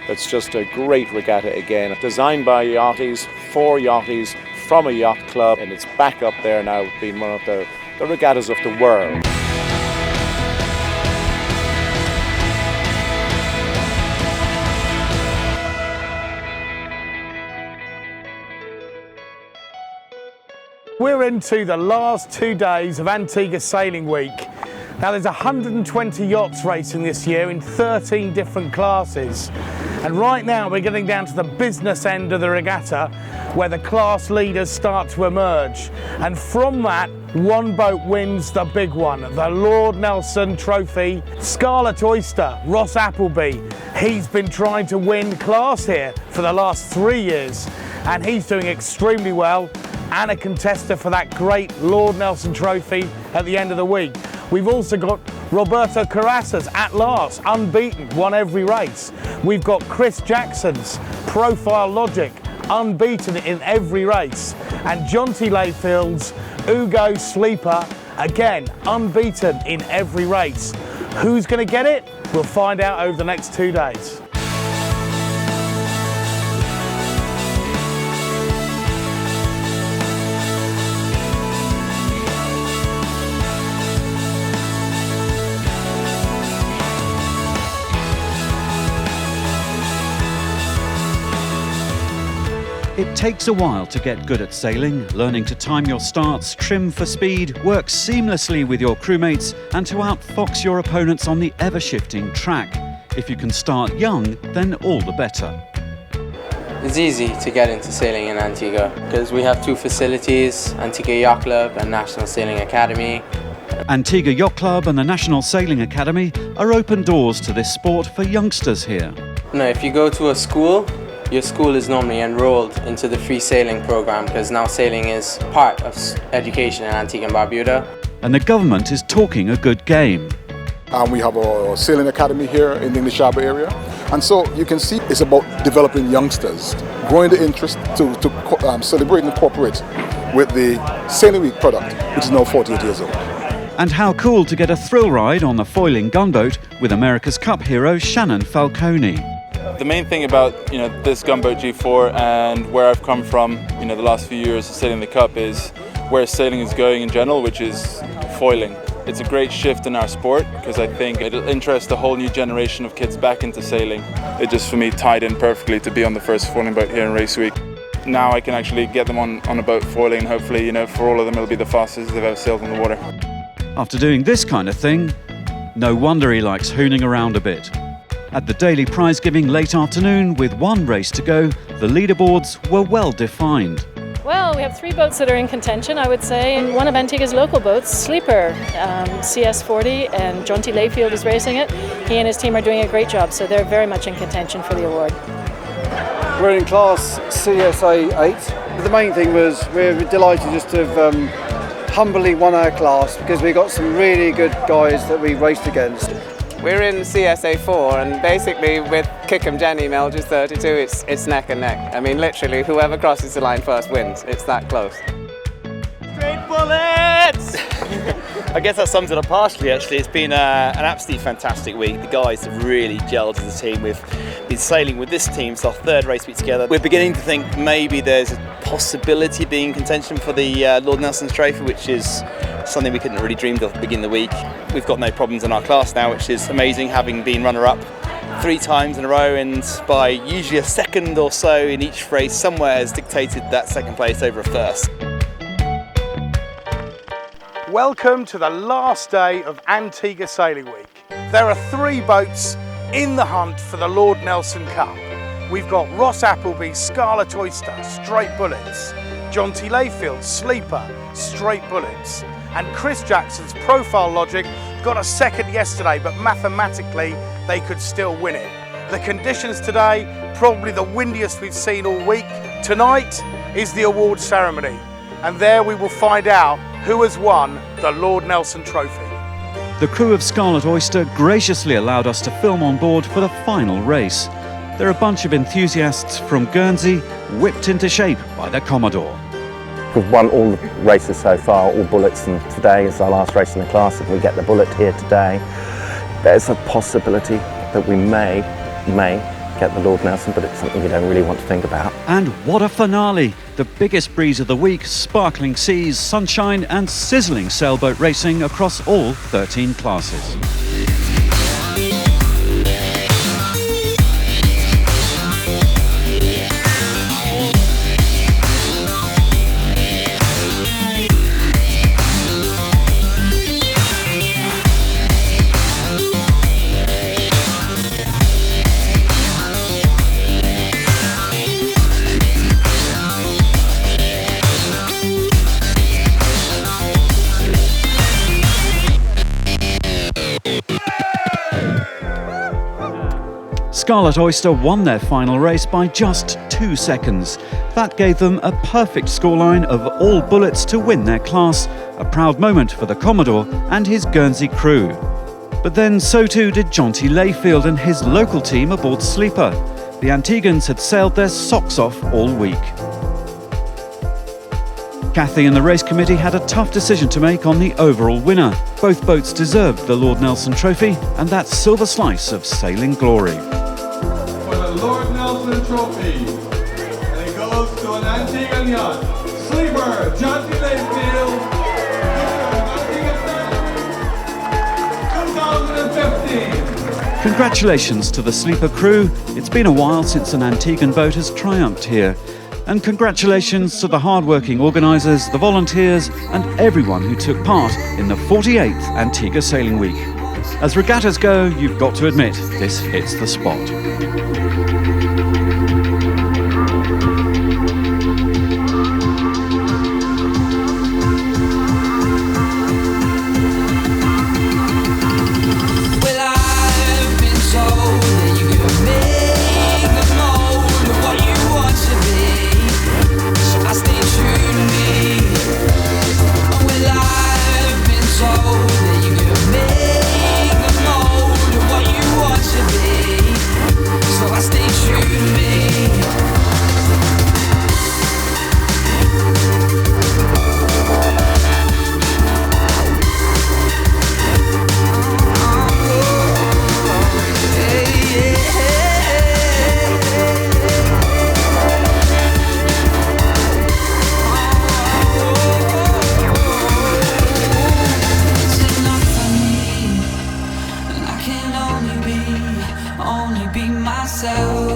It's just a great regatta again, designed by yachties, for yachties, from a yacht club, and it's back up there now, being one of the regattas of the world. We're into the last 2 days of Antigua Sailing Week. Now there's 120 yachts racing this year in 13 different classes. And right now we're getting down to the business end of the regatta where the class leaders start to emerge. And from that, one boat wins the big one, the Lord Nelson Trophy. Scarlet Oyster, Ross Appleby, he's been trying to win class here for the last 3 years and he's doing extremely well, and a contester for that great Lord Nelson Trophy at the end of the week. We've also got Roberto Carrasas at last, unbeaten, won every race. We've got Chris Jackson's Profile Logic, unbeaten in every race. And Jonty Layfield's Ugo Sleeper, again, unbeaten in every race. Who's going to get it? We'll find out over the next 2 days. It takes a while to get good at sailing, learning to time your starts, trim for speed, work seamlessly with your crewmates, and to outfox your opponents on the ever-shifting track. If you can start young, then all the better. It's easy to get into sailing in Antigua because we have 2 facilities, Antigua Yacht Club and National Sailing Academy. Antigua Yacht Club and the National Sailing Academy are open doors to this sport for youngsters here. No, if you go to a school, your school is normally enrolled into the free sailing program because now sailing is part of education in Antigua and Barbuda. And the government is talking a good game. We have a sailing academy here in the English Harbour area, and so you can see it's about developing youngsters, growing the interest to celebrate and cooperate with the Sailing Week product, which is now 48 years old. And how cool to get a thrill ride on the foiling gunboat with America's Cup hero Shannon Falcone. The main thing about this gunboat G4 and where I've come from the last few years of sailing the Cup is where sailing is going in general, which is foiling. It's a great shift in our sport because I think it'll interest a whole new generation of kids back into sailing. It just for me tied in perfectly to be on the first foiling boat here in race week. Now I can actually get them on a boat foiling, and hopefully for all of them it'll be the fastest they've ever sailed on the water. After doing this kind of thing, no wonder he likes hooning around a bit. At the daily prize giving late afternoon, with 1 race to go, the leaderboards were well defined. Well, we have 3 boats that are in contention, I would say, and one of Antigua's local boats, Sleeper, CS40, and Jonty Layfield is racing it. He and his team are doing a great job, so they're very much in contention for the award. We're in class CSA 8. The main thing was we're delighted just to have humbly won our class because we got some really good guys that we raced against. We're in CSA 4 and basically with Kickham Jenny Melger's 32 it's neck and neck. I mean literally whoever crosses the line first wins. It's that close. Straight bullets! I guess that sums it up partially actually. It's been an absolutely fantastic week. The guys have really gelled as a team. We've been sailing with this team, it's our 3rd race week together. We're beginning to think maybe there's a possibility of being in contention for the Lord Nelson's Trophy, which is something we couldn't really dreamed of at the beginning of the week. We've got no problems in our class now, which is amazing, having been runner-up 3 times in a row, and by usually a second or so in each race, somewhere has dictated that 2nd place over a 1st. Welcome to the last day of Antigua Sailing Week. There are 3 boats in the hunt for the Lord Nelson Cup. We've got Ross Appleby's Scarlet Oyster, Straight Bullets, Jonty Layfield's Sleeper, Straight Bullets, and Chris Jackson's Profile Logic got a 2nd yesterday, but mathematically they could still win it. The conditions today, probably the windiest we've seen all week. Tonight is the award ceremony, and there we will find out who has won the Lord Nelson Trophy. The crew of Scarlet Oyster graciously allowed us to film on board for the final race. They're a bunch of enthusiasts from Guernsey, whipped into shape by the Commodore. We've won all the races so far, all bullets, and today is our last race in the class. If we get the bullet here today, there's a possibility that we may get the Lord Nelson, but it's something you don't really want to think about. And what a finale! The biggest breeze of the week, sparkling seas, sunshine and sizzling sailboat racing across all 13 classes. Scarlet Oyster won their final race by just 2 seconds. That gave them a perfect scoreline of all bullets to win their class, a proud moment for the Commodore and his Guernsey crew. But then so too did Jonty Layfield and his local team aboard Sleeper. The Antiguans had sailed their socks off all week. Kathy and the race committee had a tough decision to make on the overall winner. Both boats deserved the Lord Nelson Trophy and that silver slice of sailing glory. For the Lord Nelson Trophy, and it goes to an Antiguan yacht, Sleeper, Jonty Layfield, 2015. Congratulations to the Sleeper crew. It's been a while since an Antiguan boat has triumphed here. And congratulations to the hard-working organisers, the volunteers and everyone who took part in the 48th Antigua Sailing Week. As regattas go, you've got to admit, this hits the spot. Only be myself.